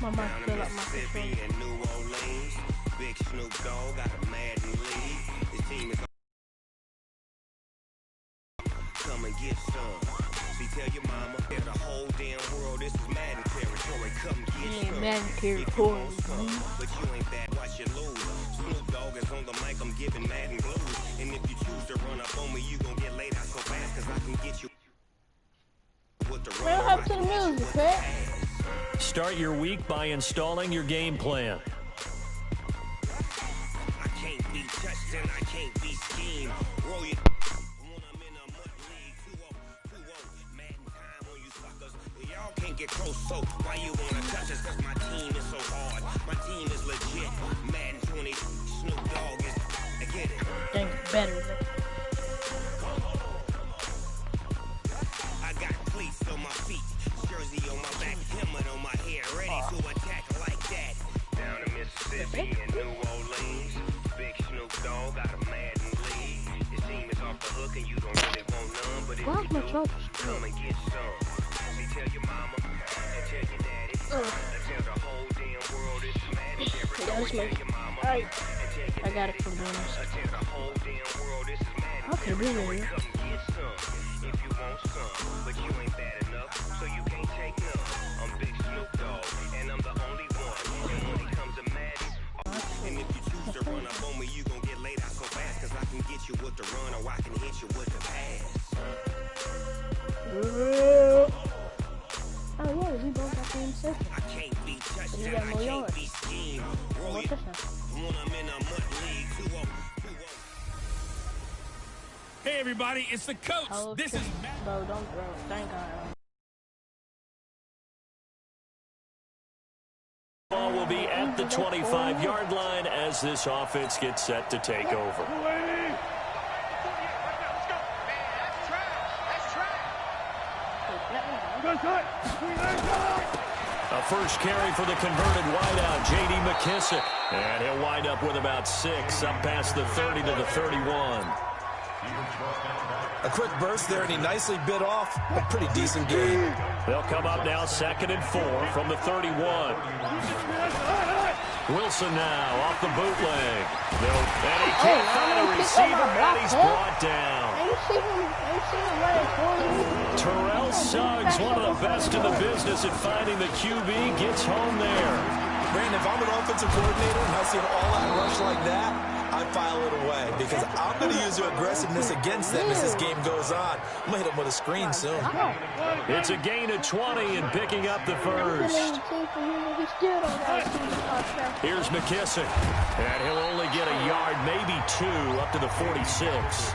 Down in Mississippi and New Orleans, Big Snoop Dogg got a Madden lead. His team is come and get some. See, tell your mama, tell the whole damn world this is Madden territory. Come get some. Madden territory. But you ain't that, watch you lose. Snoop Dogg is on the mic, I'm giving Madden blues. And if you choose to run up on me, you gon' get laid out so fast, cause I can get you with the run. Up to the music, man. Start your week by installing your game plan. I can't be touched and I can't be schemed. Roll your when I'm in a mud league. 2-0, Madden time on you suckers. Y'all can't get close, so why you wanna touch us? Cause my team is so hard. My team is legit. Madden 20, Snoop Dogg is. I get it. Think better. I got cleats on my feet, jersey on my back, helmet on my head, ready to attack like that. Down in Mississippi and New Orleans, Big Snoop Dogg got a Madden lead. His team is off the hook and you don't really want none, but if you do, come and get some. See, tell your mama and tell your daddy, and tell the whole damn world it's Madden territory. Tell your mama and tell your I got it from tell the whole damn world this is Madden Okay, territory. Come get some if you want some, but you ain't bad enough, so you can't take none. I'm Big Snoop Dogg, and I'm the only one. And when it comes to Madden, and if you choose to run up on me, you gon' get laid out so fast, cause I can get you with the run or I can hit you with the pass. Oh yeah, we both got the same system. I can't be touched You and got I more can't yards. be schemed. Roll What your the fuck? when I'm in a mud league. 2-0. Hey everybody, it's the coach. Oh, This shit. is Matt. Bro, don't bro. Thank God. Ball will be at the 25-yard line as this offense gets set to take over. A first carry for the converted wideout, J.D. McKissick. And he'll wind up with about 6, up past the 30 to the 31. A quick burst there, and he nicely bit off a pretty decent game. They'll come up now 2nd and 4 from the 31. Wilson now off the bootleg. And he can't find a receiver, and he's brought down. Terrell Suggs, one of the best in the business at finding the QB, gets home there. Brandon, if I'm an offensive coordinator and I see an all-out rush like that, I file it away because I'm going to use your aggressiveness against them as this game goes on. I'm going to hit them with a screen soon. It's a gain of 20 and picking up the first. Here's McKissick, and he'll only get a yard, maybe 2, up to the 46.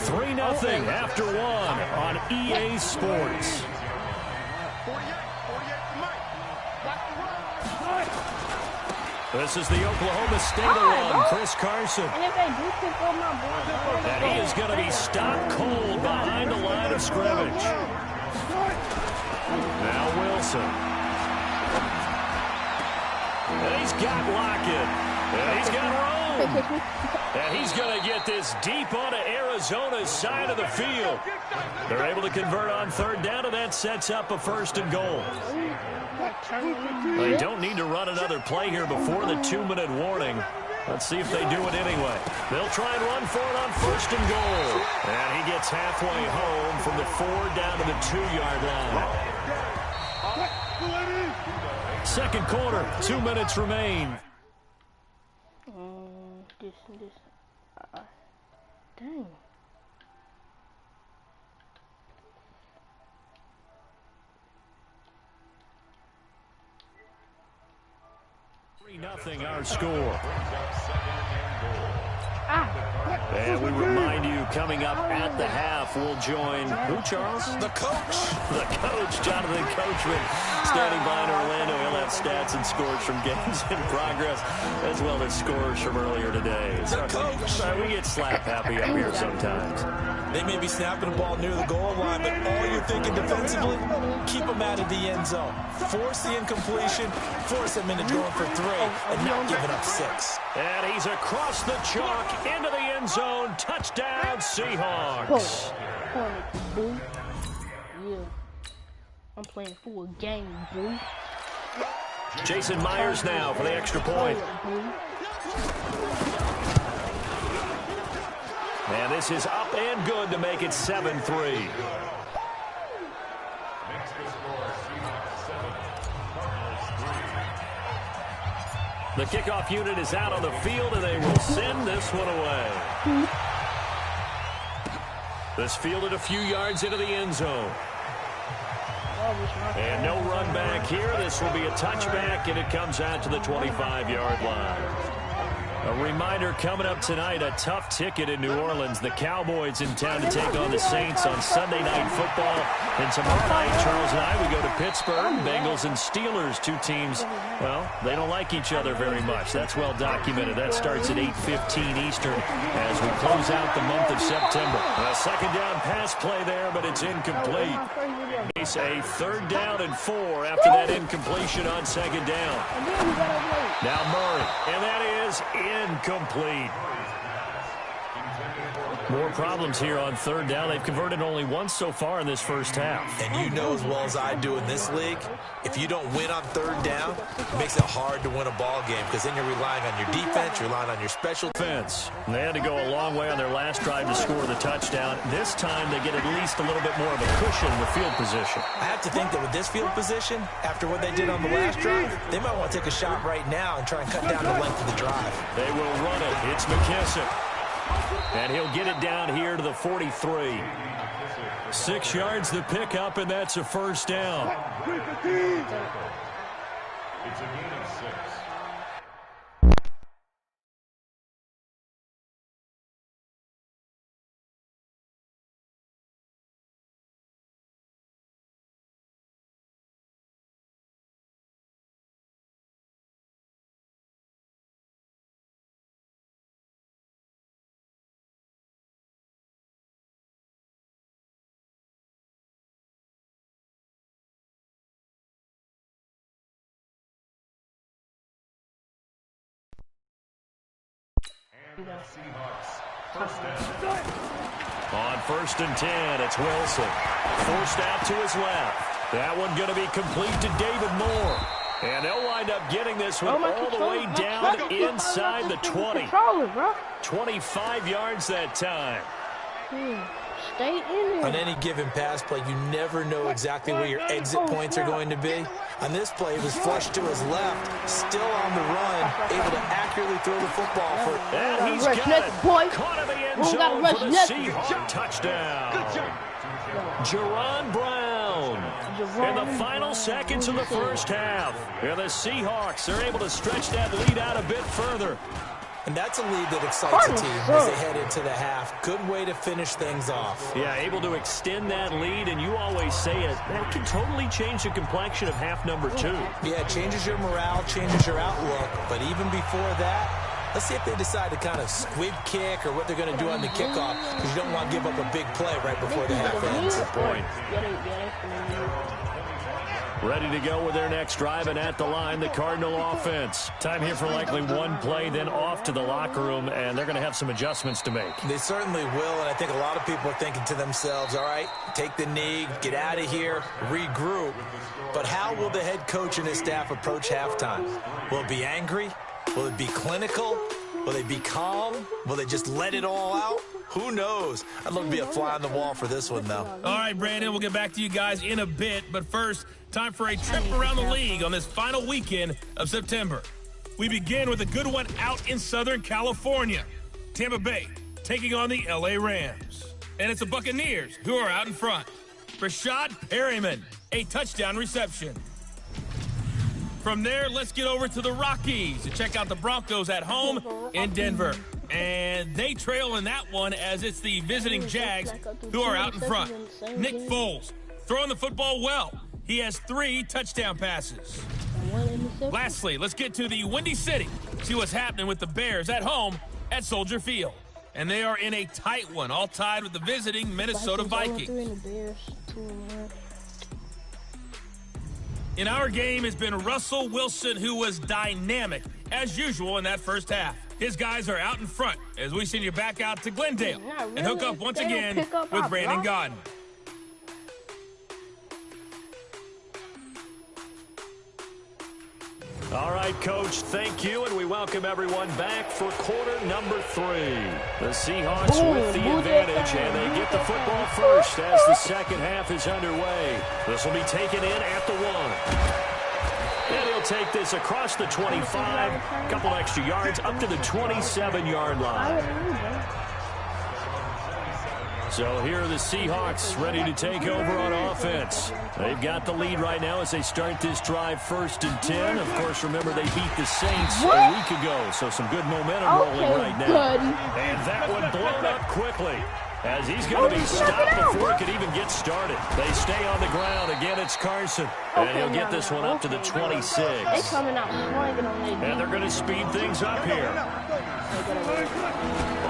3-0 after 1 on EA Sports. This is the Oklahoma State one, Chris Carson. And he is going to be stopped cold behind the line of scrimmage. Now Wilson. And he's got Lockett. And he's got Rome. And he's going to get this deep onto Arizona's side of the field. They're able to convert on 3rd down, and that sets up a 1st and goal. They don't need to run another play here before the 2-minute warning. Let's see if they do it anyway. They'll try and run for it on 1st and goal. And he gets halfway home from the 4 down to the 2-yard line. 2nd quarter, 2 minutes remain. Dang. Nothing our score. And we remind you, coming up at the half, we'll join who, Charles? The coach. The coach, Jonathan Coachman, standing by in Orlando. He'll have stats and scores from games in progress, as well as scores from earlier today. The coach. We get slap happy up here sometimes. They may be snapping the ball near the goal line, but all you're thinking defensively, keep them out of the end zone. Force the incompletion, force them into going for 3, and not giving up 6. And he's across the chalk into the end zone. Touchdown, Seahawks. I'm playing full game, boy. Jason Myers now for the extra point. And this is up and good to make it 7-3. The kickoff unit is out on the field, and they will send this one away. This fielded a few yards into the end zone. And no run back here. This will be a touchback, and it comes out to the 25-yard line. A reminder coming up tonight, a tough ticket in New Orleans. The Cowboys in town to take on the Saints on Sunday Night Football. And tomorrow night, Charles and I, we go to Pittsburgh. Bengals and Steelers, two teams, well, they don't like each other very much. That's well documented. That starts at 8:15 Eastern as we close out the month of September. A second down pass play there, but it's incomplete. It's a 3rd down and 4 after that incompletion on 2nd down. Now Murray, and that is incomplete. More problems here on 3rd down. They've converted only once so far in this first half. And you know as well as I do in this league, if you don't win on 3rd down, it makes it hard to win a ball game because then you're relying on your defense, you're relying on your special defense. They had to go a long way on their last drive to score the touchdown. This time they get at least a little bit more of a cushion with field position. I have to think that with this field position, after what they did on the last drive, they might want to take a shot right now and try and cut down the length of the drive. They will run it. It's McKissick. And he'll get it down here to the 43. 6 yards the pickup, and that's a 1st down. It's a gain of 6. On 1st and 10, it's Wilson. Forced out to his left. That one going to be complete to David Moore. And they'll wind up getting this one all the way down inside the 20. 25 yards that time. Stay in there. On any given pass play, you never know exactly where your exit points are going to be. On this play, it was flushed to his left, still on the run, able to accurately throw the football for. And he's got it. Caught in the end zone for the Seahawks touchdown. Jerron Brown in the final seconds of the first half. And the Seahawks are able to stretch that lead out a bit further. And that's a lead that excites a team as they head into the half. Good way to finish things off. Yeah, able to extend that lead, and you always say it, that can totally change the complexion of half number 2. Yeah, it changes your morale, changes your outlook. But even before that, let's see if they decide to kind of squib kick or what they're going to do on the kickoff, because you don't want to give up a big play right before the half ends. Good point. Ready to go with their next drive, and at the line, the Cardinal offense. Time here for likely one play, then off to the locker room, and they're going to have some adjustments to make. They certainly will, and I think a lot of people are thinking to themselves, all right, take the knee, get out of here, regroup. But how will the head coach and his staff approach halftime? Will it be angry? Will it be clinical? Will they be calm? Will they just let it all out? Who knows? I'd love to be a fly on the wall for this one, though. All right, Brandon, we'll get back to you guys in a bit. But first, time for a trip around the league on this final weekend of September. We begin with a good one out in Southern California. Tampa Bay taking on the L.A. Rams. And it's the Buccaneers who are out in front. Rashad Perryman, a touchdown reception. From there, let's get over to the Rockies to check out the Broncos at home in Denver. And they trail in that one as it's the visiting Jags who are out in front. Nick Foles throwing the football well. He has 3 touchdown passes. Lastly, let's get to the Windy City. See what's happening with the Bears at home at Soldier Field. And they are in a tight one, all tied with the visiting Minnesota Vikings. In our game has been Russell Wilson, who was dynamic, as usual, in that first half. His guys are out in front as we send you back out to Glendale and hook up once again with Brandon Gaudin. All right, Coach, thank you, and we welcome everyone back for quarter number 3. The Seahawks with the advantage, and they get the football first as the second half is underway. This will be taken in at the 1. And he'll take this across the 25, a couple extra yards, up to the 27-yard line. So here are the Seahawks ready to take over on offense. They've got the lead right now as they start this drive 1st and 10. Of course, remember they beat the Saints a week ago, so some good momentum rolling right now. And that one blown up quickly as he's going to be stopped before he could even get started. They stay on the ground. Again, it's Carson. And he'll get this one up to the 26. They're coming out swinging on their And they're going to speed things up here.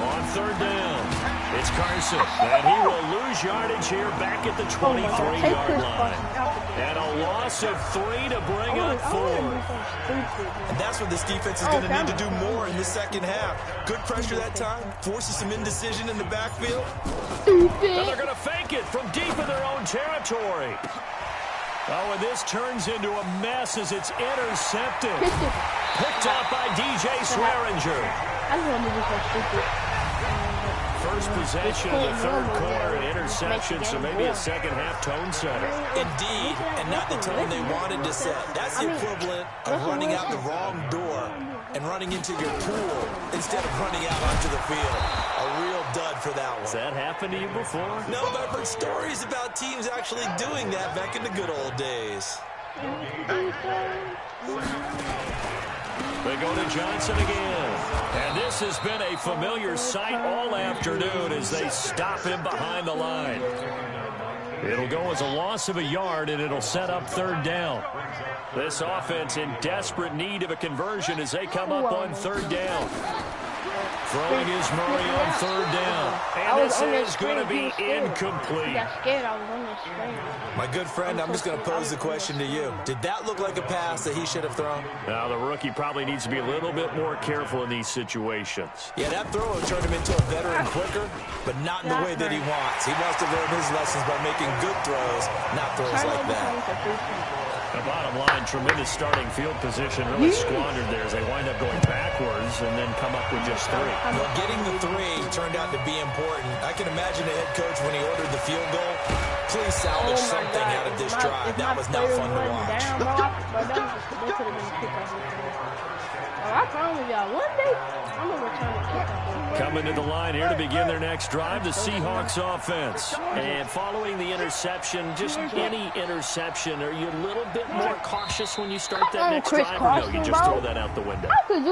On 3rd down. It's Carson, and he will lose yardage here back at the 23-yard line. And a loss of 3 to bring up 4. And that's what this defense is going to need to do more in the second half. Good pressure that time, forces some indecision in the backfield. And they're going to fake it from deep in their own territory. Oh, and this turns into a mess as it's intercepted. Picked up by DJ Swearinger. I just want to do so stupid. First possession of the 3rd quarter, an interception, so maybe a second-half tone setter. Indeed, and not the tone they wanted to set. That's the equivalent of running out the wrong door and running into your pool instead of running out onto the field. A real dud for that one. Has that happened to you before? No, but I've heard stories about teams actually doing that back in the good old days. They go to Johnson again. And this has been a familiar sight all afternoon as they stop him behind the line. It'll go as a loss of a yard, and it'll set up 3rd down. This offense in desperate need of a conversion as they come up on 3rd down. Throwing is Murray on 3rd down. And this is going to be incomplete. My good friend, I'm just going to pose the question to you. Did that look like a pass that he should have thrown? Now, the rookie probably needs to be a little bit more careful in these situations. Yeah, that throw will turn him into a veteran quicker, but not in the way that he wants. He wants to learn his lessons by making good throws, not throws like that. The bottom line, tremendous starting field position, really squandered there as they wind up going backwards and then come up with just 3. Well, getting the 3 turned out to be important. I can imagine the head coach when he ordered the field goal. Please salvage something out of this drive. That was not fun to watch. I promise y'all, one day I'm going to return the kickoff. Coming to the line here to begin their next drive, the Seahawks offense. And following the interception, just any interception, are you a little bit more cautious when you start that next drive? Or no, you just throw that out the window? I think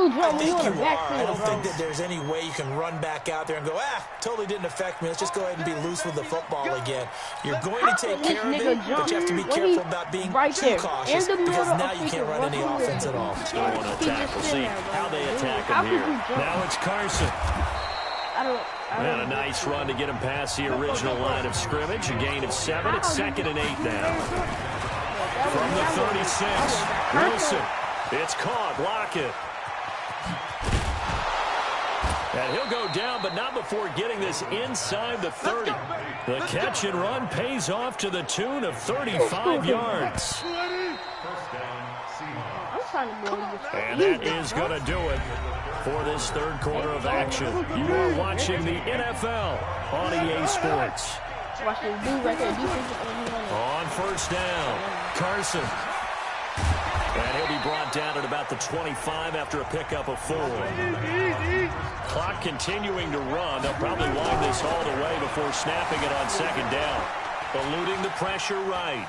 you are. I don't think that there's any way you can run back out there and go, totally didn't affect me. Let's just go ahead and be loose with the football again. You're going to take care of it, but you have to be careful about being too cautious because now you can't run any offense at all. Still want to attack. We'll see how they attack him here. Now it's Carson. And a nice run to get him past the original line of scrimmage. A gain of 7. It's 2nd and 8 now. From the 36, Wilson. It's caught. Lockett. And he'll go down, but not before getting this inside the 30. The catch and run pays off to the tune of 35 yards. And that is going to do it for this 3rd quarter of action. You are watching the NFL on EA Sports. On 1st down, Carson. And he'll be brought down at about the 25 after a pickup of 4. Clock continuing to run. They'll probably wind this all the way before snapping it on 2nd down. Eluding the pressure right.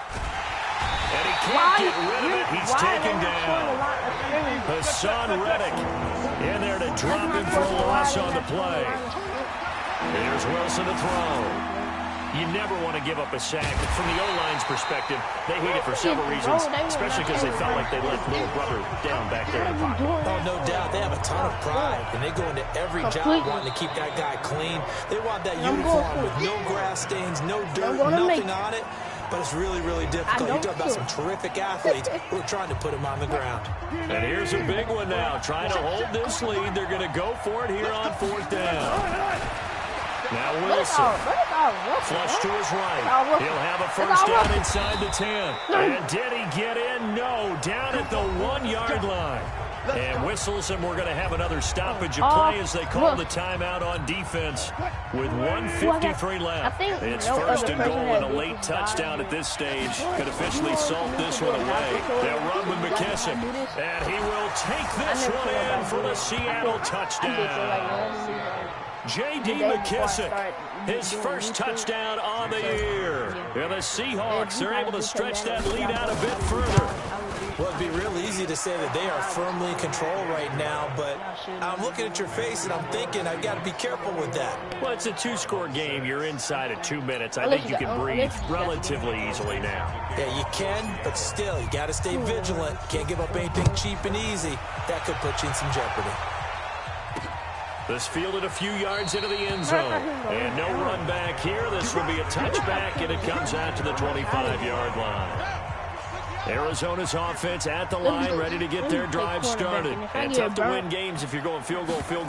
And he can't get rid of it. He's taken down. Hassan Reddick in there to drop him for a loss on the play. Here's Wilson to throw. You never want to give up a sack. From the O-line's perspective, they hate it for several reasons, especially because they felt like they let little brother down back there in the pocket. Oh, no doubt. They have a ton of pride, and they go into every job wanting to keep that guy clean. They want that uniform with no grass stains, no dirt, nothing on it. But it's really, really difficult. You talk about some terrific athletes who are trying to put him on the ground. And here's a big one now. Trying to hold this lead. They're going to go for it here on 4th down. Now Wilson. Flush to his right. He'll have a first down inside the 10. And did he get in? No. Down at the 1-yard line. And whistles, and we're going to have another stoppage of play as they call the timeout on defense with 1:53 left. It's first and goal and a late touchdown at this stage. Could officially salt this one away. They'll run with McKissick, and he will take this one in for the Seattle touchdown. J.D. McKissick, his first touchdown on the year. And the Seahawks are able to stretch that lead out a bit further. Well, it'd be real easy to say that they are firmly in control right now, but I'm looking at your face and I'm thinking I've got to be careful with that. Well, it's a 2-score game. You're inside of 2 minutes. I think you can breathe relatively easily now. Yeah, you can, but still, you got to stay vigilant. Can't give up anything cheap and easy. That could put you in some jeopardy. This fielded a few yards into the end zone. And no run back here. This will be a touchback, and it comes out to the 25-yard line. Arizona's offense at the line, ready to get their drive started. And tough to win games if you're going field goal here.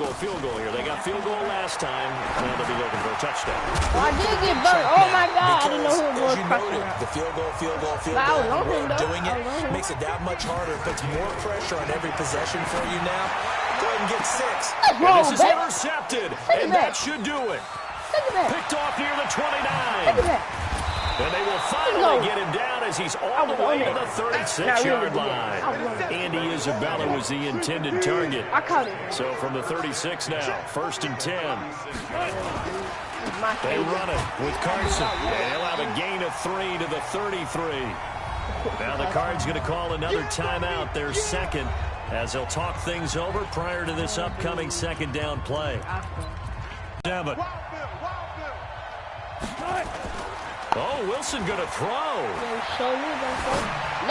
They got field goal last time. Now they'll be looking for a touchdown. Oh, I did get burnt. Oh, my God. I didn't know who was noted, the field goal. Doing it makes it that much harder. Puts more pressure on every possession for you now. Go ahead and get 6. And this is intercepted, and that should do it. Picked off near the 29. And they will finally get him down as he's all the way to the 36-yard line. Andy Isabella was the intended target. I caught it. So from the 36 now, 1st and 10. They run it with Carson. And he'll have a gain of 3 to the 33. Now the Cards going to call another timeout, their second, as they'll talk things over prior to this upcoming second down play. 7. Oh, Wilson going to throw. Now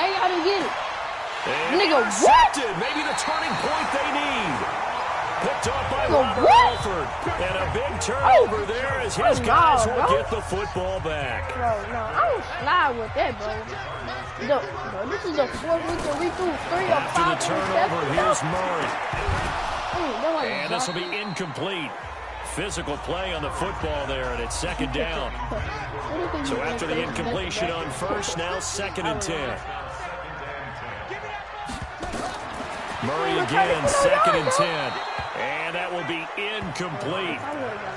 y'all didn't get it. And nigga, intercepted. Maybe the turning point they need. Picked off by Robert Alford. And a big turnover there as his guys will get the football back. Bro, no, I don't slide with that, bro. This is the 4th week that we threw 3 or 5. After the turnover, here's Murray. And this will be incomplete. Physical play on the football there, and it's 2nd down. So after the incompletion on 1st, now 2nd and 10. Murray again, 2nd and 10. And that will be incomplete.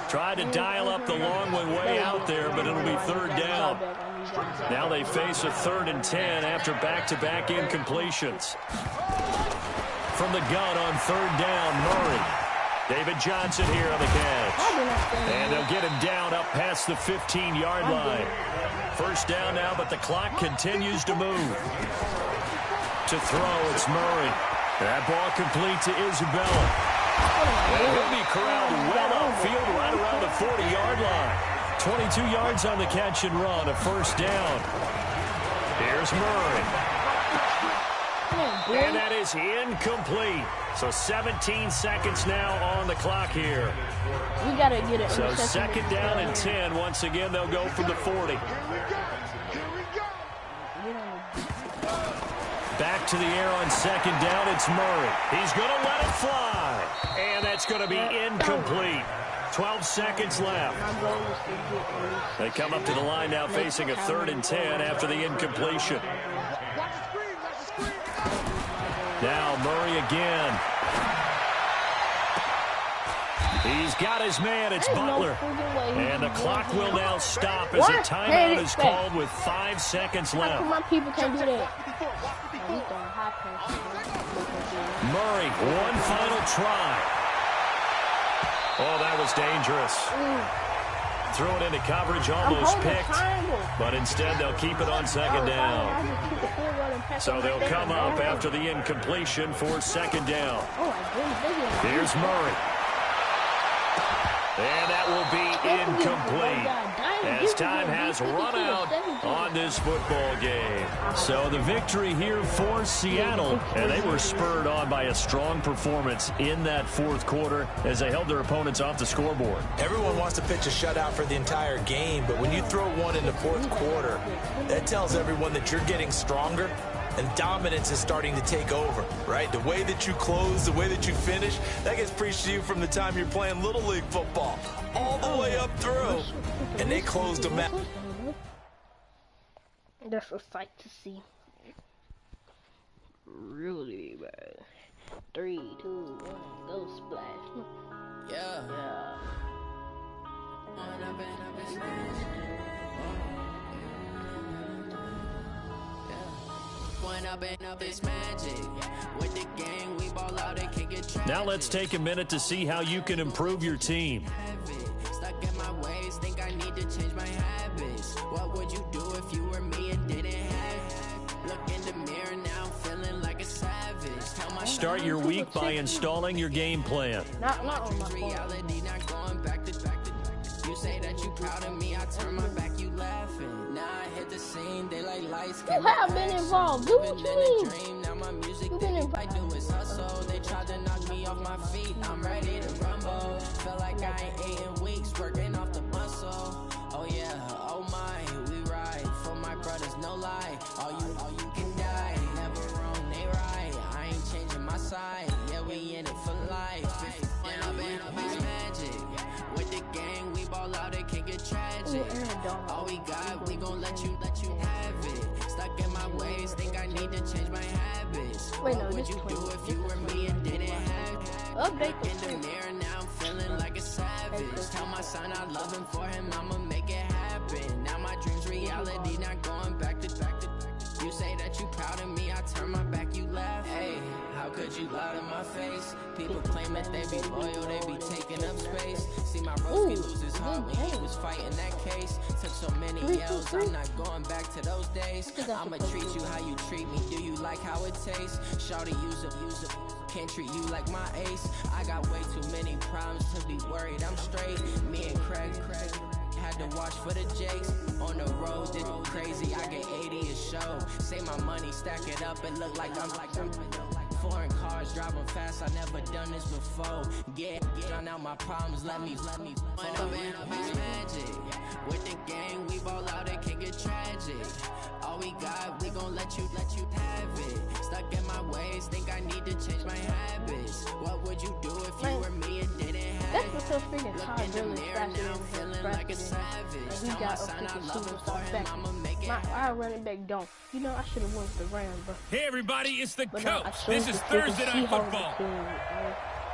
Tried to dial up the long way out there, but it'll be 3rd down. Now they face a 3rd and 10 after back-to-back incompletions. From the gun on 3rd down, Murray. David Johnson here on the catch. And they'll get him down up past the 15-yard line. 1st down now, but the clock continues to move. To throw, it's Murray. That ball complete to Isabella. And he'll be corralled well upfield right around the 40-yard line. 22 yards on the catch and run, a 1st down. Here's Murray. And that is incomplete. So 17 seconds now on the clock here. We got to get it. So 2nd down and 10. Once again, they'll go from the 40. Back to the air on 2nd down. It's Murray. He's going to let it fly. And that's going to be incomplete. 12 seconds left. They come up to the line now facing a 3rd and 10 after the incompletion. Now Murray again. He's got his man. It's Butler. And the clock will now stop as a timeout is called with 5 seconds left. My people can't do that. Murray, one final try. Oh, that was dangerous. Threw it into coverage, almost picked. But instead, they'll keep it on 2nd down. So they'll come up after the incompletion for 2nd down. Here's Murray. And that will be incomplete as time has run out on this football game. So the victory here for Seattle, and they were spurred on by a strong performance in that 4th quarter as they held their opponents off the scoreboard. Everyone wants to pitch a shutout for the entire game, but when you throw one in the 4th quarter, that tells everyone that you're getting stronger and dominance is starting to take over, right? The way that you close, the way that you finish, that gets preached to you from the time you're playing Little League football all the way up through, and they closed them out. That's a sight to see. Really bad. 3, 2, 1, go splash. Yeah. Now let's take a minute to see how you can improve your team. Stuck in my ways, think I need to change my habits. What would you do if you were me and didn't have? Look in the mirror now, I'm feeling like a savage. Start your week by installing your game plan. Not on my phone. Reality not going back to. You say that you proud of me, I turn my back, you laughing. Now I hit the scene, they like lights. You have been involved. Do what you mean. Now my music, You've been I do is hustle. They tried to knock me off my feet, I'm ready to rumble. Feel like I ain't ate in weeks, working off the muscle. Oh yeah, oh my, we ride. For my brothers, no lie. All you can die. Never wrong, they right. I ain't changing my side. Yeah, we in it for life. It's magic. With the gang, we ball out, it can get tragic. All we got, we gon' let you have it. Stuck in my ways, think I need to change my habits. What would you do if you were me and didn't have it? Update in the mirror, now I'm feeling like a savage. Tell my son I love him, for him I'ma make it happen. Now my dreams reality, not going back to. You say that you proud of me, I turn my back, you laugh. Hey, how could you lie to my face? People claim that they be loyal, they be taking up space. See my broski lose his heart when he was fighting that case. Took so many L's, I'm not going back to those days. I'ma treat you how you treat me, do you like how it tastes? Shawty, use up, can't treat you like my ace. I got way too many problems to be worried, I'm straight. Me and Craig had to watch for the Jakes. On the road, did crazy, I get 80 a show. Say my money, stack it up, and look like I'm foreign cars, driving fast, I never done this before. Get on out my problems, let me magic. With the gang, we ball out, it can get tragic. All we got, we gon' let you have it. Stuck in my ways, think I need to change my habits. What would you do if you were me and didn't have it? That's what's so freaking hard, really fast. He got a freaking superstar back. Our running back don't. You know, I should have won the Rams, but. Hey, everybody, it's the But coach. no, This is Thursday Night Football.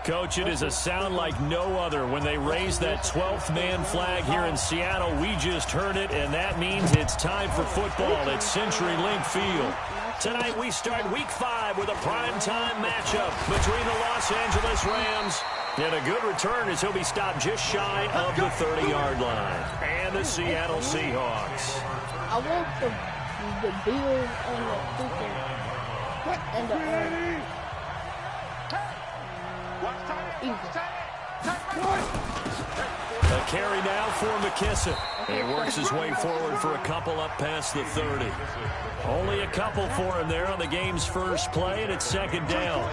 Coach, it is a sound like no other when they raise that 12th man flag here in Seattle. We just heard it, and that means it's time for football at CenturyLink Field. Tonight we start Week 5 with a primetime matchup between the Los Angeles Rams and a good return as he'll be stopped just shy of the 30-yard line. And the Seattle Seahawks. I want the Bills and the freaking and the Eagles. A carry now for McKissick. He works his way forward for a couple up past the 30. Only a couple for him there on the game's first play, and it's second down.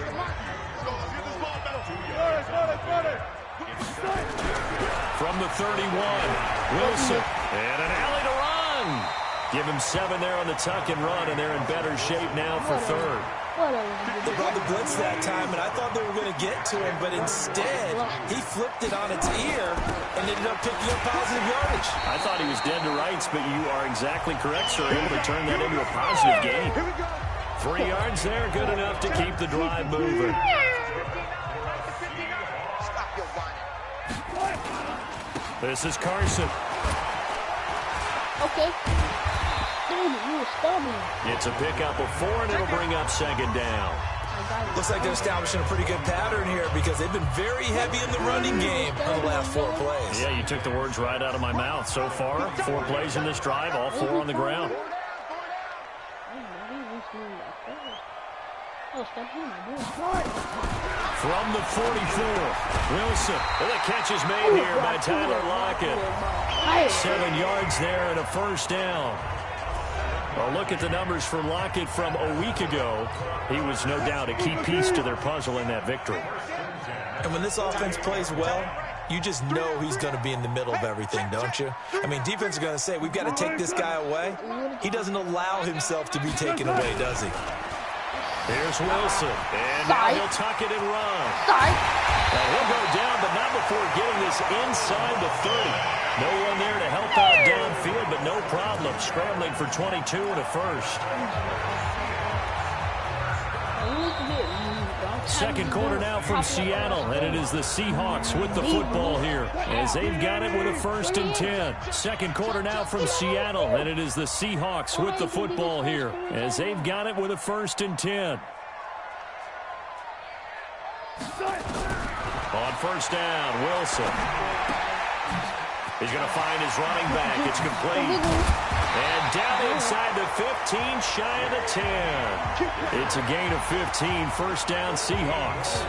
From the 31, Wilson. And an alley to run. Give him 7 there on the tuck and run, and they're in better shape now for third. They brought the blitz that time, and I thought they were going to get to him, but instead, he flipped it on its ear and ended up picking up positive yardage. I thought he was dead to rights, but you are exactly correct, sir. Able to turn that into a positive gain. 3 yards there, good enough to keep the drive moving. This is Carson. Okay. It's a pickup of 4, and it'll bring up second down. Looks like they're establishing a pretty good pattern here because they've been very heavy in the running game on the last 4 plays. Yeah, you took the words right out of my mouth. So far, 4 plays in this drive, all 4 on the ground. From the 44, Wilson. The catch is made here by Tyler Lockett. 7 yards there and a first down. Well, look at the numbers for Lockett from a week ago. He was no doubt a key piece to their puzzle in that victory. And when this offense plays well, you just know he's going to be in the middle of everything, don't you? I mean, defense is going to say, we've got to take this guy away. He doesn't allow himself to be taken away, does he? Here's Wilson. And now he'll tuck it and run. Now he'll go down, but not before getting this inside the 30. No one there to help out downfield, but no problem. Scrambling for 22 and a first. Second quarter now from Seattle, and it is the Seahawks with the football here as they've got it with a 1st and 10. Second quarter now from Seattle, and it is the Seahawks with the football here as they've got it with a 1st and 10. On 1st down, Wilson. He's going to find his running back. It's complete. And down inside the 15, shy of the 10. It's a gain of 15, 1st down Seahawks.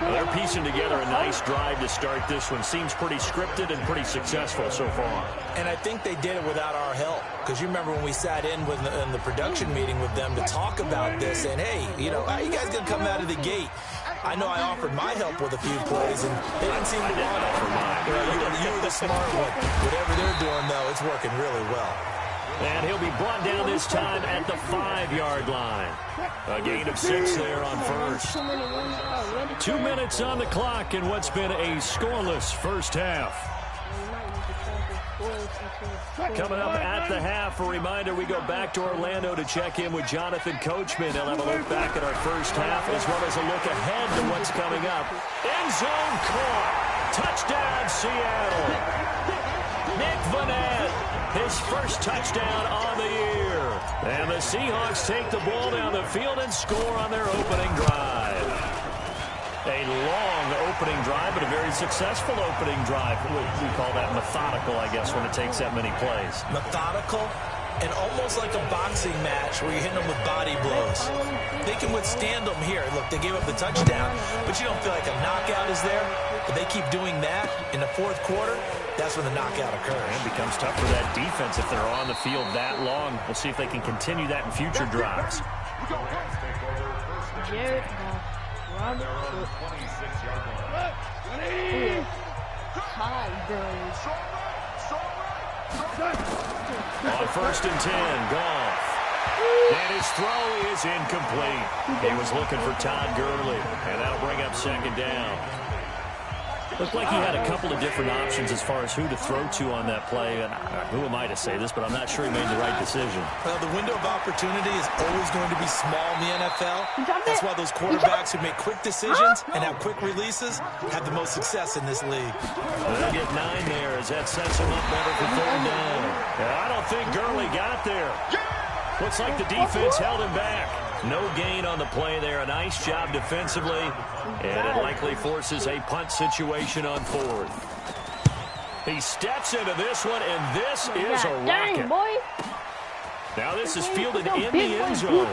Well, they're piecing together a nice drive to start this one. Seems pretty scripted and pretty successful so far. And I think they did it without our help. Because you remember when we sat in the production meeting with them to talk about this, and hey, you know, how you guys going to come out of the gate? I know I offered my help with a few plays, and they didn't seem to want it. You were the smart one. Whatever they're doing, though, it's working really well. And he'll be brought down this time at the 5-yard line. A gain of 6 there on 1st. 2 minutes on the clock in what's been a scoreless first half. Coming up at the half, a reminder, we go back to Orlando to check in with Jonathan Coachman. He'll have a look back at our first half as well as a look ahead to what's coming up. End zone caught. Touchdown, Seattle. Nick Vanette, his first touchdown on the year. And the Seahawks take the ball down the field and score on their opening drive. A long opening drive, but a very successful opening drive. We call that methodical, I guess, when it takes that many plays. Methodical and almost like a boxing match where you're hitting them with body blows. They can withstand them here. Look, they gave up the touchdown, but you don't feel like a knockout is there. If they keep doing that in the 4th quarter, that's when the knockout occurs. And it becomes tough for that defense if they're on the field that long. We'll see if they can continue that in future drives. Jared Robert. On 1st and 10, Goff. And his throw is incomplete. He was looking for Todd Gurley, and that'll bring up 2nd down. Looked like he had a couple of different options as far as who to throw to on that play. And who am I to say this, but I'm not sure he made the right decision. Well, the window of opportunity is always going to be small in the NFL. That's why those quarterbacks who make quick decisions and have quick releases have the most success in this league. Well, they'll get 9 there as that sets him up better for 3rd down. And I don't think Gurley got there. Looks like the defense held him back. No gain on the play there. A nice job defensively. And it likely forces a punt situation on 4th. He steps into this one, and this is a rocket. Now this is fielded in the end zone.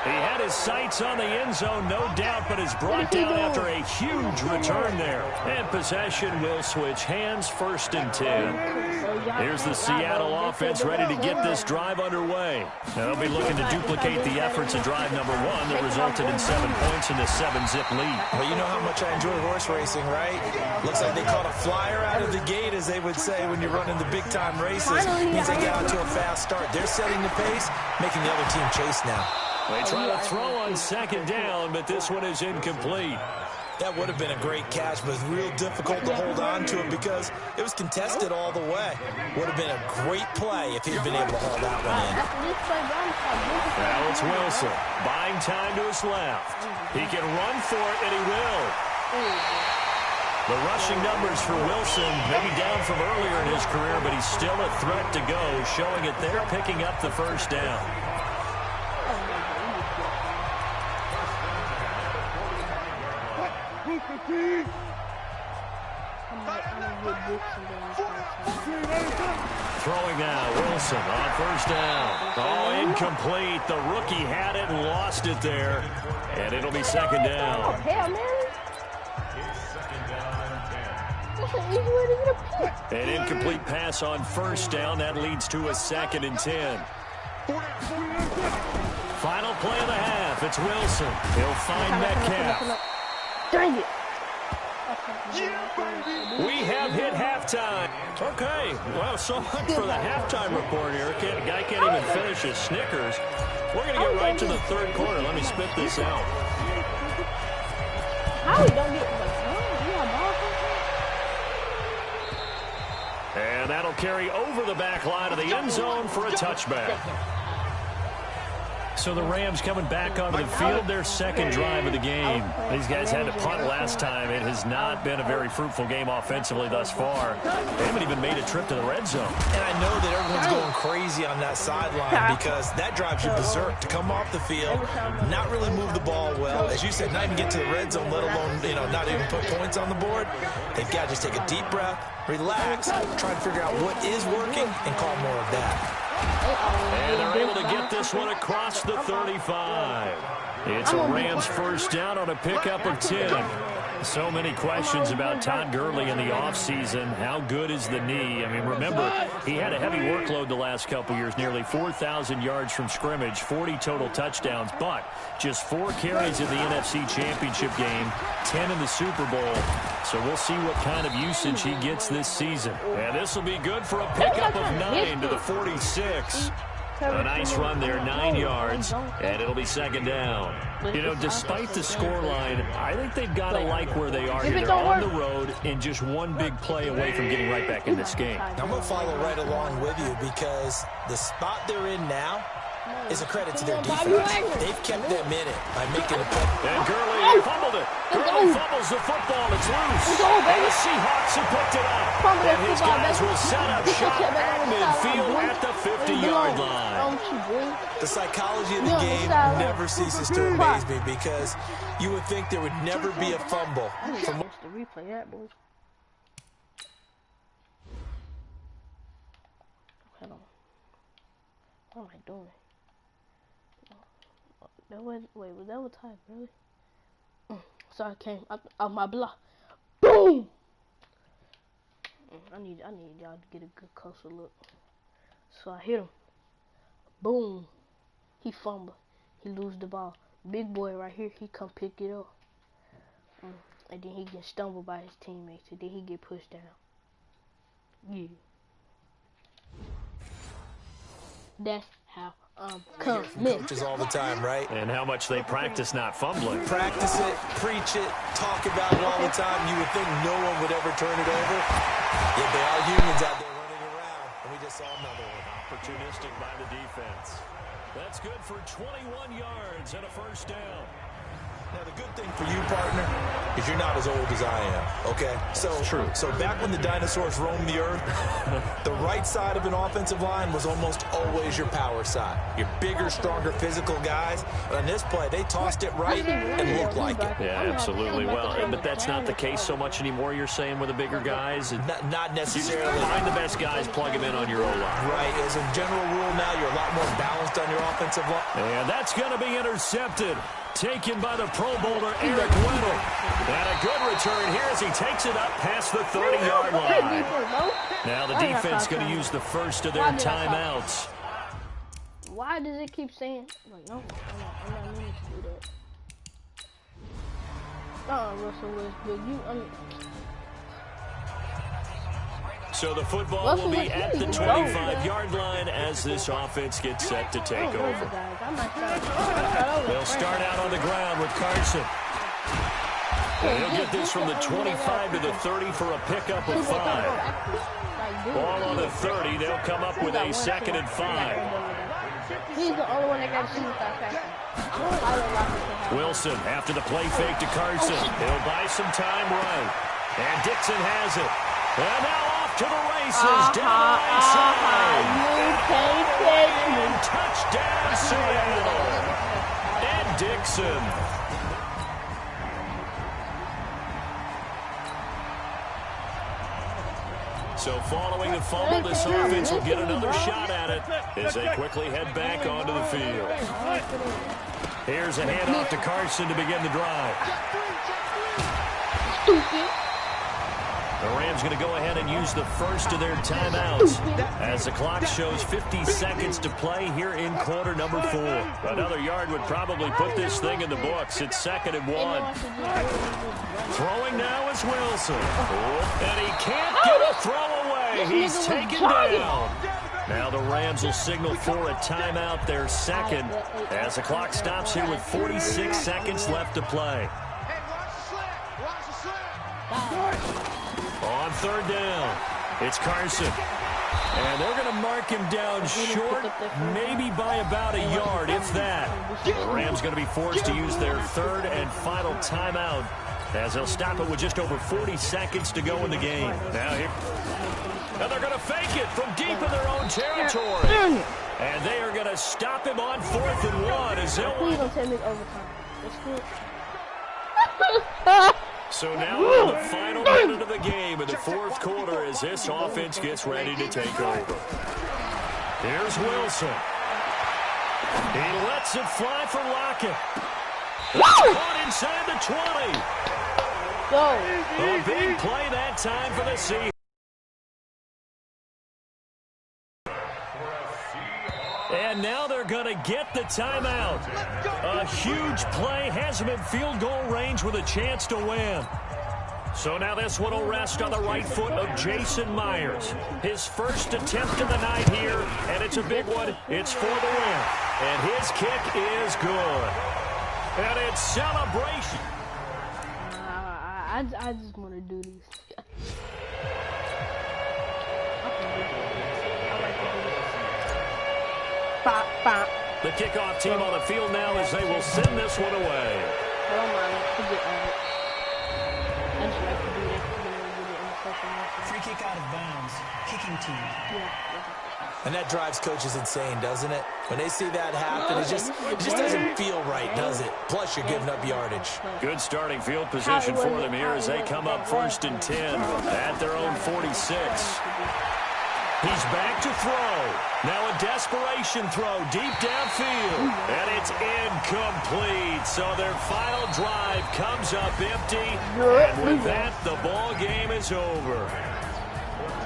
He had his sights on the end zone, no doubt, but is brought down after a huge return there. And possession will switch hands, 1st and 10. Here's the Seattle offense ready to get this drive underway. Now they'll be looking to duplicate the efforts of drive number 1 that resulted in 7 points in the 7-zip lead. Well, you know how much I enjoy horse racing, right? Looks like they caught a flyer out of the gate, as they would say when you're running the big-time races. Means they get out to a fast start. They're setting the pace, making the other team chase now. They try to throw on 2nd down, but this one is incomplete. That would have been a great catch, but it's real difficult to hold on to it because it was contested all the way. Would have been a great play if he'd been able to hold that one in. Now it's Wilson, buying time to his left. He can run for it, and he will. The rushing numbers for Wilson, maybe down from earlier in his career, but he's still a threat to go, showing it there, picking up the 1st down. Throwing now, Wilson on 1st down. Oh, incomplete. The rookie had it and lost it there. And it'll be 2nd down. Oh, hell, man. An incomplete pass on 1st down. That leads to a 2nd and 10. Final play of the half. It's Wilson. He'll find Metcalf. Dang it. Okay. We have hit halftime. Okay, well, so much for the halftime report here. The guy can't even finish his Snickers. We're going to get right to the third quarter. Let me spit this out. How we don't get And that'll carry over the back line of the end zone for a touchback. So the Rams coming back onto the field, their second drive of the game. These guys had to punt last time. It has not been a very fruitful game offensively thus far. They haven't even made a trip to the red zone. And I know that everyone's going crazy on that sideline because that drives you berserk to come off the field, not really move the ball well. As you said, not even get to the red zone, let alone, not even put points on the board. They've got to just take a deep breath, relax, try to figure out what is working, and call more of that. And they're able to get this one across the 35. It's a Rams first down on a pickup of 10. So many questions about Todd Gurley in the offseason. How good is the knee? I mean, remember, he had a heavy workload the last couple years, nearly 4,000 yards from scrimmage, 40 total touchdowns, but just 4 carries in the NFC Championship game, 10 in the Super Bowl. So we'll see what kind of usage he gets this season. And this will be good for a pickup of 9 to the 46. A nice run there, 9 yards, and it'll be second down. Despite the scoreline, I think they've got to like where they are here. They're on the road and just one big play away from getting right back in this game. I'm going to follow right along with you because the spot they're in now is a credit to their defense. They've kept them in it by making a play. And Gurley fumbled it. Gurley fumbles the football. It's loose. And the Seahawks have picked it up. And his guys will set up shop at midfield at the 50-yard line. The psychology of the game never ceases to amaze me because you would think there would never be a fumble. Watch the replay that, boys. Hold on. What am I doing? Was that what time, really? So I came out my block. Boom! I need y'all to get a good closer look. So I hit him. Boom. He fumbled. He lose the ball. Big boy right here, he come pick it up. And then he get stumbled by his teammates. And then he get pushed down. Yeah. That's how From coaches all the time, right? And how much they practice not fumbling. Practice it, preach it, talk about it all the time. You would think no one would ever turn it over. Yet they are humans out there running around. And we just saw another one. Opportunistic by the defense. That's good for 21 yards and a first down. Now, the good thing for you, partner, is you're not as old as I am, okay? So, true. So back when the dinosaurs roamed the earth, the right side of an offensive line was almost always your power side. Your bigger, stronger, physical guys. But on this play, they tossed it right and looked like it. Yeah, absolutely. Well, but that's not the case so much anymore, you're saying, with the bigger guys? Not necessarily. You find the best guys, plug them in on your O-line. Right. As a general rule now, you're a lot more balanced on your offensive line. And that's going to be intercepted. Taken by the Pro Bowler, Eric Weddle. And a good return here as he takes it up past the 30-yard line. Now the defense going to use the first of their timeouts. Why does it keep saying, like, no, I'm not meaning to do that. Russell Westbrook, So the football will be at the 25-yard line as this offense gets set to take over. They'll start out on the ground with Carson. And he'll get this from the 25 to the 30 for a pickup of 5. Ball on the 30. They'll come up with a 2nd and 5. He's the only one that got to see without passing. Wilson after the play fake to Carson. He'll buy some time right. And Dixon has it. And now off to the races, down the right side. And touchdown, Seattle. And Dixon. So following the fumble, this offense will get another shot at it as they quickly head back onto the field. Here's a handoff to Carson to begin the drive. The Rams going to go ahead and use the first of their timeouts as the clock shows 50 seconds to play here in quarter number 4. Another yard would probably put this thing in the books. It's 2nd and 1. Throwing now is Wilson. And he can't get a throw away. He's taken down. Now the Rams will signal for a timeout, their second, as the clock stops here with 46 seconds left to play. On 3rd down, it's Carson. And they're going to mark him down short, maybe by about a yard, if that. The Rams going to be forced to use their 3rd and final timeout as they'll stop it with just over 40 seconds to go in the game. Now here. And they're going to fake it from deep in their own territory. And they are going to stop him on 4th and 1 as they'll... Please don't tell me overtime. That's good. So now we're in the final minute of the game in the 4th quarter as this offense gets ready to take over. Here's Wilson. He lets it fly for Lockett. Caught inside the 20. Go. A big play that time for the Seahawks. And now they're going to get the timeout. A huge play has him in field goal range with a chance to win. So now this one will rest on the right foot of Jason Myers. His first attempt of the night here, and it's a big one. It's for the win. And his kick is good. And it's celebration. I just want to do this. The kickoff team on the field now as they will send this one away. I don't mind. Forget it. I just like to do that. Free kick out of bounds. Kicking team. Yeah. And that drives coaches insane, doesn't it? When they see that happen, it just doesn't feel right, does it? Plus, you're giving up yardage. Good starting field position for them here as they come up 1st and 10 at their own 46. He's back to throw. Now a desperation throw deep downfield. And it's incomplete. So their final drive comes up empty. And with that, the ball game is over.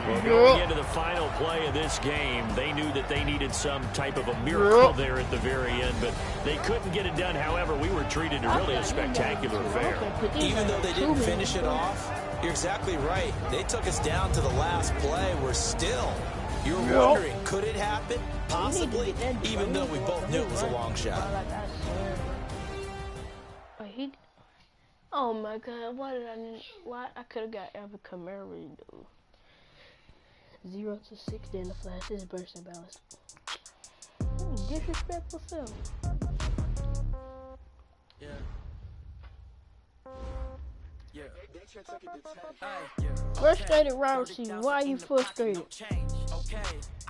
Well, going into the final play of this game, they knew that they needed some type of a miracle there at the very end, but they couldn't get it done. However, we were treated to really a spectacular affair. Even though they didn't finish it off, you're exactly right. They took us down to the last play. We're still. You're wondering, could it happen? Possibly, even though we both knew it was a long shot. Oh my God! Why I could have got Alvin Kamara, dude. 0 to 60 in the flash. This is bursting balance. Disrespectful self. Frustrated route receiver. Why are you frustrated?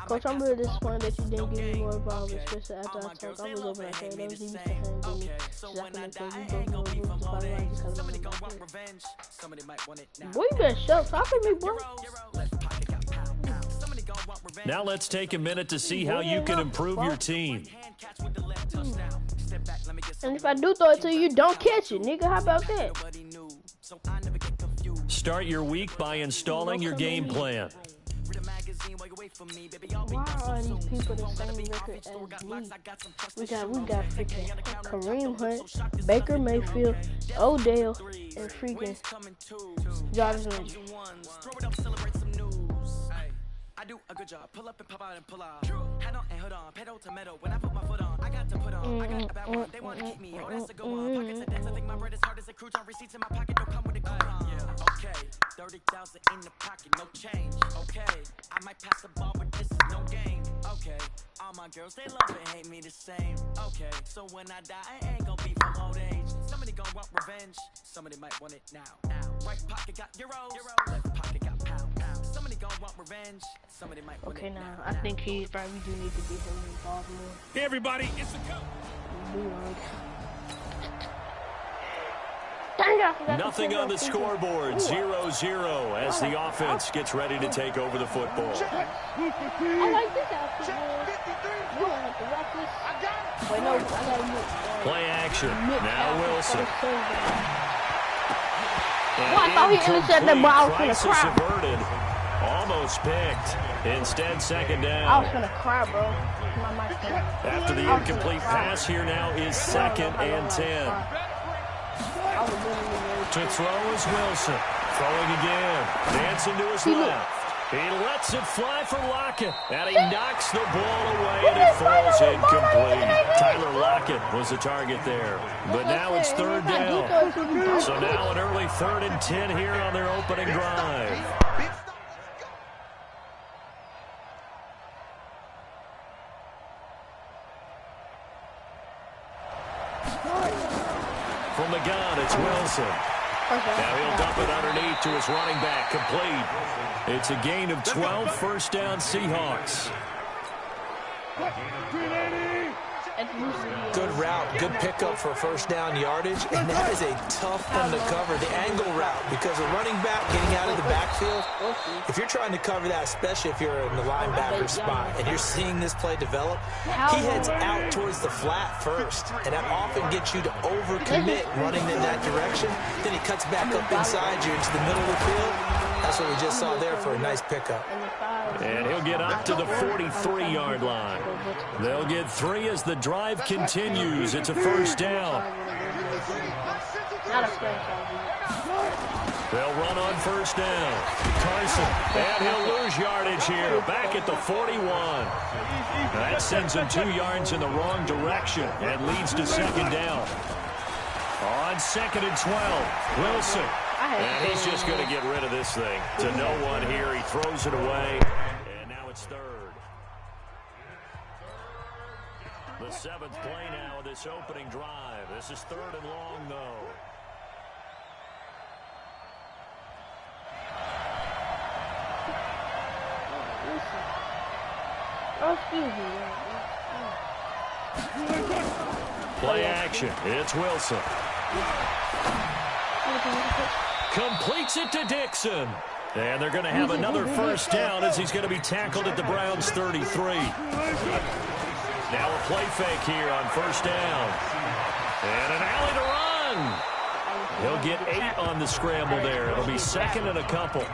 Coach, I'm really disappointed that you didn't give me more involvement, especially after I talked. I was over like, hey, those DBs can handle me. So I can make sure you both know who's the body line because of boy, you better shut up talking to me, bro. Now let's take a minute to see how you can improve your team. And if I do throw it to you, don't catch it, nigga. How about that? Start your week by installing your game plan. Why are these people the same record as me? We got freaking Kareem Hunt, Baker Mayfield, Odell, and freaking Jarvis Landry. I do a good job. Pull up and pop out and pull out. Head on and hood on. Pedal to metal. When I put my foot on, I got to put on. I got a bad one. They want to keep me. All that's to go on. Pockets of debts. I think my bread is hard as a crouton. Receipts in my pocket don't come with a coupon. Okay. 30,000 in the pocket. No change. Okay. I might pass the ball, but this is no game. Okay. All my girls, they love and hate me the same. Okay. So when I die, I ain't gonna be from old age. Somebody gonna want revenge. Somebody might want it now. Right pocket got euros. Left pocket got pounds. Somebody gonna want revenge. Somebody might want Okay, it now I think he probably do need to get him involved more. Hey, everybody, it's the coach. Nothing on the scoreboard, 0-0 as the offense gets ready to take over the football. I like this outfit, man. You don't have to rock this. Wait, no, I gotta move. Play action. Now Wilson. I thought he intercepted that ball. I was gonna Crisis cry. averted. Almost picked. Instead, second I down. was gonna cry, bro. My mic fell. After the incomplete pass, here now is 2nd and 10. I was literally To throw is Wilson. Throwing again. Dancing to his left. He lets it fly for Lockett. And he knocks the ball away, and it falls incomplete. Tyler Lockett was the target there. But now it's 3rd down. So now an early 3rd and 10 here on their opening drive. From the gun, it's Wilson. Now he'll dump it underneath to his running back, complete. It's a gain of 12, 1st down Seahawks. Good route, good pickup for 1st down yardage, and that is a tough one to cover, the angle route, because a running back getting out of the backfield, if you're trying to cover that, especially if you're in the linebacker spot, and you're seeing this play develop, he heads out towards the flat first, and that often gets you to overcommit running in that direction. Then he cuts back up inside you into the middle of the field. That's what we just saw there for a nice pickup. And he'll get up to the 43-yard line. They'll get 3 as the drive continues. It's a 1st down. They'll run on 1st down. Carson, and he'll lose yardage here. Back at the 41. That sends him 2 yards in the wrong direction and leads to 2nd down. On 2nd and 12, Wilson. And he's just going to get rid of this thing. To no one here. He throws it away. And now it's 3rd. The 7th play now of this opening drive. This is 3rd and long, though. Play action. It's Wilson. Completes it to Dixon. And they're going to have another 1st down as he's going to be tackled at the Browns' 33. Now a play fake here on 1st down. And an alley to run. He'll get 8 on the scramble there. It'll be 2nd and a couple.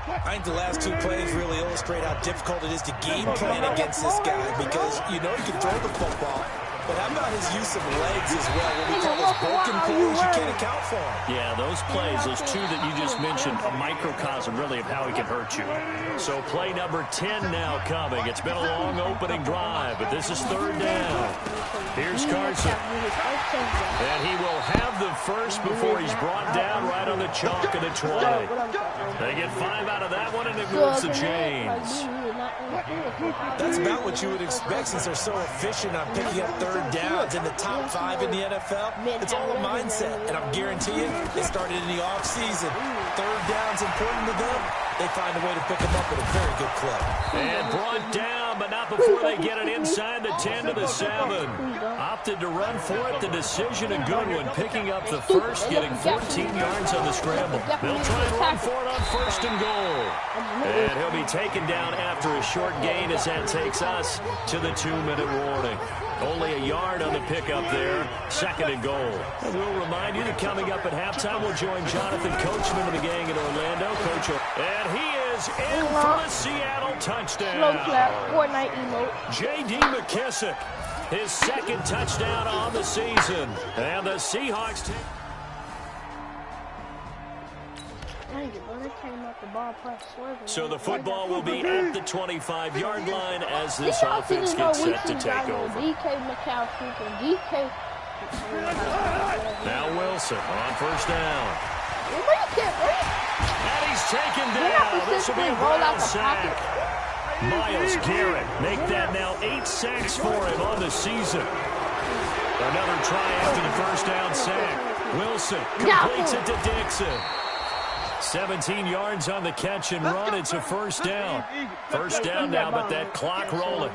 I think the last 2 plays really illustrate how difficult it is to game plan against this guy, because you know you can throw the football, but how about his use of legs as well? What we call those broken plays, you can't account for him. Yeah, those plays, those 2 that you just mentioned, a microcosm really of how he can hurt you. So play number 10 now coming. It's been a long opening drive, but this is 3rd down. Here's Carson. And he will have the first before he's brought down right on the chalk of the 20. They get 5 out of that one, and it moves the chains. That's about what you would expect since they're so efficient on picking up 3rd downs in the top 5 in the NFL. It's all a mindset, and I'm guaranteeing it started in the offseason. 3rd down's important to them. They find a way to pick them up at a very good clip. And brought down, but not before they get it inside the 10 to the 7. Opted to run for it. The decision a good one. Picking up the first, getting 14 yards on the scramble. They'll try and run for it on 1st and goal. And he'll be taken down after a short gain as that takes us to the 2-minute warning. Only a yard on the pickup there. 2nd and goal. And we'll remind you that coming up at halftime, we'll join Jonathan Coachman of the gang in Orlando. Coach, and he is in for the Seattle touchdown. Slow clap, Fortnite emote. J.D. McKissick, his 2nd touchdown on the season. And the Seahawks... So the football will be at the 25-yard line as this offense gets set to take over. Now Wilson on 1st down. And he's taken down. This will be a Brown sack. Myles Garrett make that now 8 sacks for him on the season. Another try after the 1st down sack. Wilson completes it to Dixon. 17 yards on the catch and run. It's a 1st down. 1st down now, but that clock rolling.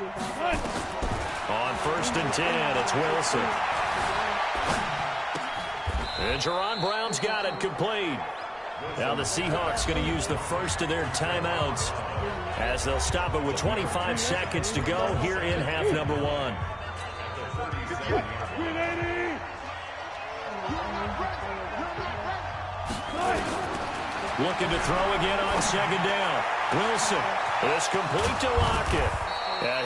On 1st and 10, it's Wilson. And Jerron Brown's got it complete. Now the Seahawks going to use the first of their timeouts as they'll stop it with 25 seconds to go here in half number 1. Looking to throw again on second down. Wilson, this complete to Lockett.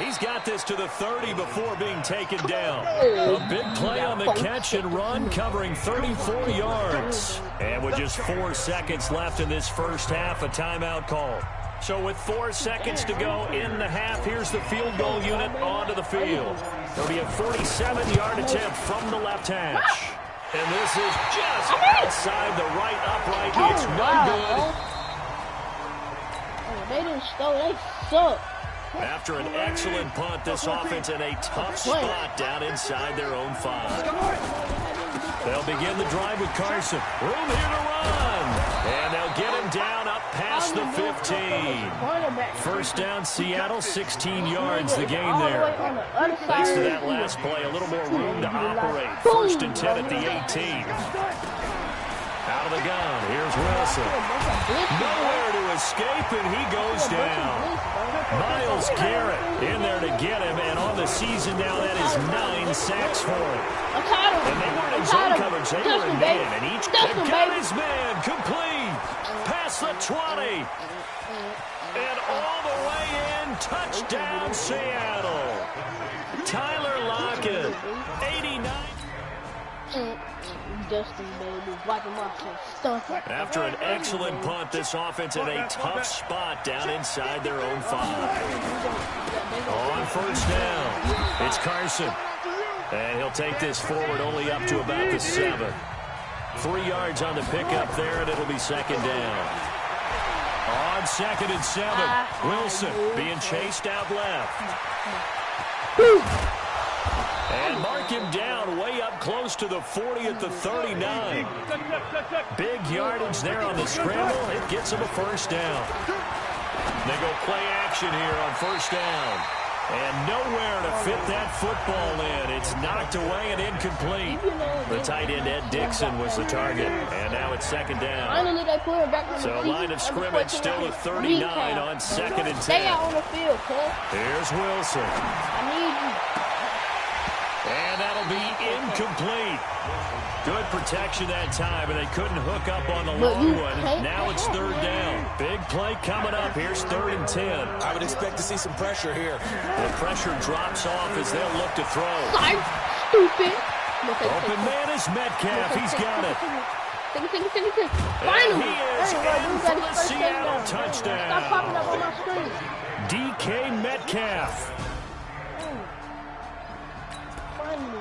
He's got this to the 30 before being taken down. A big play on the catch and run, covering 34 yards. And with just 4 seconds left in this first half, a timeout call. So with 4 seconds to go in the half, here's the field goal unit onto the field. It'll be a 47-yard attempt from the left hash. And this is just outside the right upright. It's no good. They didn't stole. They suck. After an excellent punt, this offense in a tough spot down inside their own 5. They'll begin the drive with Carson. Room here to run. And they'll get him down up past the 15. First down, Seattle, 16 yards the gain there. Thanks to that last play, a little more room to operate. First and 10 at the 18. Out of the gun, here's Wilson. Nowhere to escape, and he goes down. Miles Garrett in there to get him, and on the season now, that is 9 sacks for him. And they weren't in zone coverage, they were in man, and each got his man complete. Past the 20. And all the way in, touchdown Seattle. Tyler Lockett, 89. Dusty, baby, wiping myself, stumping. After an excellent punt, this offense in a tough spot down inside their own 5. On first down, it's Carson. And he'll take this forward only up to about the 7. 3 yards on the pickup there, and it'll be second down. On second and 7, Wilson being chased out left. And mark him down way up close to the 40 at the 39. Big yardage there on the scramble. It gets him a first down. They go play action here on first down. And nowhere to fit that football in. It's knocked away and incomplete. The tight end, Ed Dixon, was the target. And now it's second down. So line of scrimmage still at 39 on second and 10. Stay out on the field, cuz. Here's Wilson. I need you. And that'll be incomplete. Good protection that time, and they couldn't hook up on the long one. Now it's third down. Big play coming up. Here's 3rd and 10. I would expect to see some pressure here. The pressure drops off as they'll look to throw. Stupid. Open man is Metcalf. He's got it. Finally. And he is in for the Seattle touchdown. Stop popping up on my screen. DK Metcalf.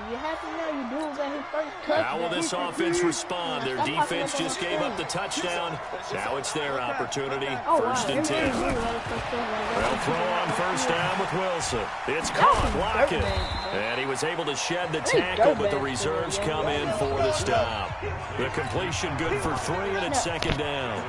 You happy now? You doing that his first touchdown? How will this offense respond? Their defense just gave up the touchdown. Now it's their opportunity. First and 10. They'll throw on first down with Wilson. It's caught, Lockett. And he was able to shed the tackle, but the reserves come in for the stop. The completion good for 3, and it's second down.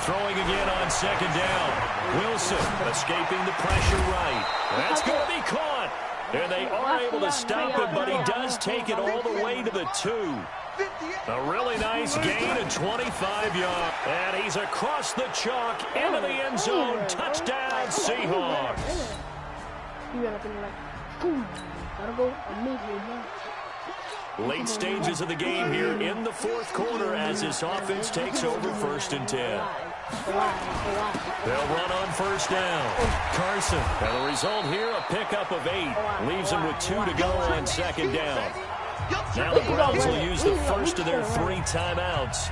Throwing again on second down. Wilson escaping the pressure right. That's going to be caught. And they are able to stop him, but he does take it all the way to the 2. A really nice gain of 25 yards. And he's across the chalk into the end zone. Touchdown, Seahawks. Late stages of the game here in the 4th quarter as this offense takes over first and 10. They'll run on first down. Carson, and the result here, a pickup of 8. Leaves them with 2 to go on second down. Now the Browns will use the first of their 3 timeouts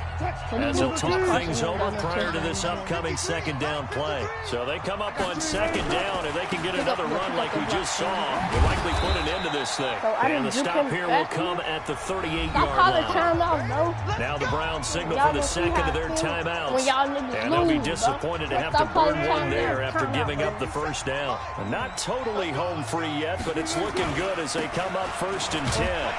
as they'll talk things over prior to this upcoming second down play. So they come up on second down. If they can get another run like we just saw, they'll likely put an end to this thing. And the stop here will come at the 38-yard line. Now the Browns signal for the second of their timeouts. And they'll be disappointed to have to burn one there after giving up the first down. Not totally home free yet, but it's looking good as they come up first and 10.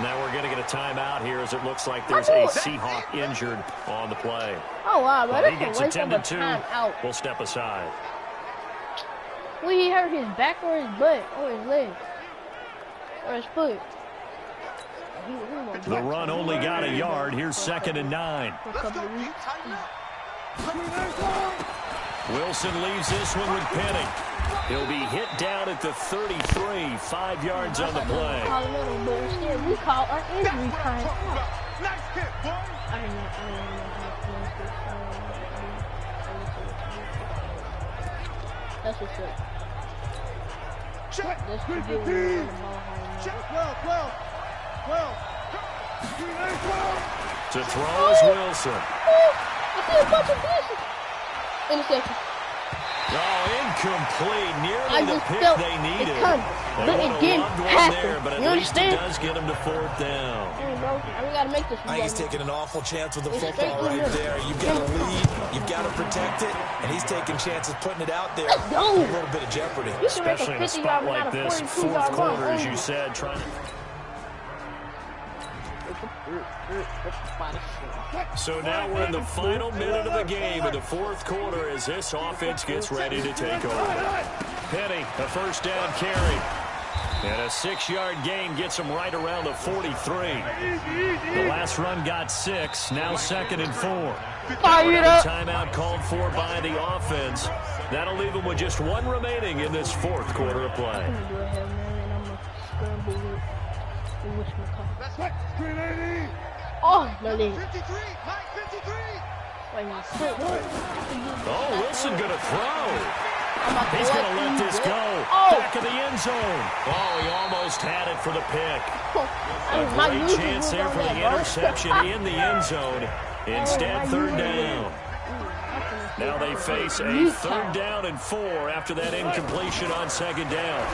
Now we're going to get a timeout here as it looks like there's a Seahawk injured on the play. Oh, wow. When he gets attended to, we'll step aside. Will he hurt his back or his butt or his leg or his foot? The run only got a yard. Here's 2nd and 9. Wilson leaves this one with Penny. He'll be hit down at the 33, 5 yards on the play. But instead we call our injury time out. I didn't know how to pronounce this. That's what's up. That's the good one. To throw is Wilson. I see a bunch of blitzes. Interception. Oh, incomplete. Nearly I the just pick felt they needed. it come, They but would it have didn't loved one happen. there, but at You least it understand? does get him to 4th down. Hey, bro, we gotta make this. I think he's taking an awful chance with the It's football straight right in the there. You've got to lead, you've got to protect it, and he's taking chances putting it out there. Let's go. A little bit of jeopardy. You can make Especially in a 50 spot yard like run, this, 42 4th yard quarter, run. as you said, trying to... So now we're in the final minute of the game in the 4th quarter as this offense gets ready to take over. Penny, a 1st down carry. And a 6-yard gain gets him right around the 43. The last run got 6, now 2nd and 4. Fire it up. Timeout called for by the offense. That'll leave them with just 1 remaining in this 4th quarter of play. I'm gonna go ahead, man, and I'm gonna scramble with McCall. Oh, my leg. Wait a minute. Oh, Wilson gonna throw. He's He's going to let this go. Back of the end zone. Oh, he almost had it for the pick. A great chance there for the interception in the end zone. Instead, 3rd down. Now they face a 3rd down and 4 after that incompletion on 2nd down.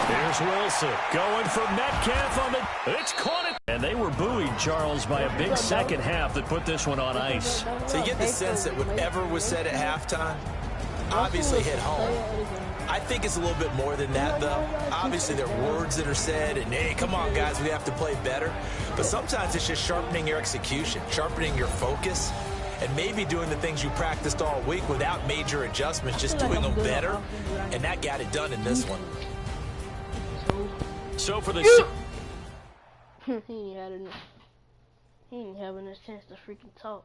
Here's Wilson going for Metcalf on the... It's caught it. And they were buoyed, Charles, by a big second half that put this one on ice. So you get the sense that whatever was said at halftime obviously hit home. I think it's a little bit more than that, though. Obviously, there are words that are said, and, hey, come on, guys, we have to play better. But sometimes it's just sharpening your execution, sharpening your focus, and maybe doing the things you practiced all week without major adjustments, just doing them better, and that got it done in this one. So for the... He ain't having a chance to freaking talk.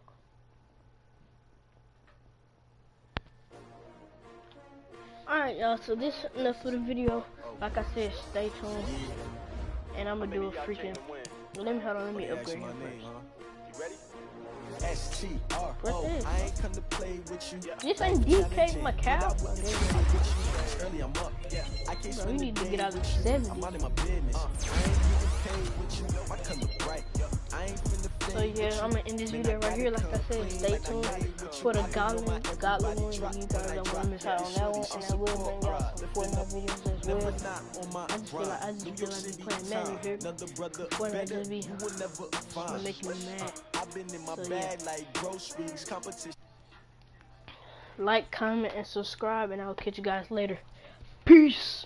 Alright, y'all, so this is enough for the video. Like I said, stay tuned. And I'm gonna do a freaking... Let me upgrade him first. What's this? This ain't DK Macau? Bro, you need to get out of the 70s. So yeah, I'm gonna end this video right here. Like I said, stay tuned for the Godly one. You guys don't want to miss out on that one, and I will bring out some Fortnite videos as well. I just feel like playing Madden here. Fortnite just be making me mad. So yeah. Like, comment, and subscribe, and I'll catch you guys later. Peace.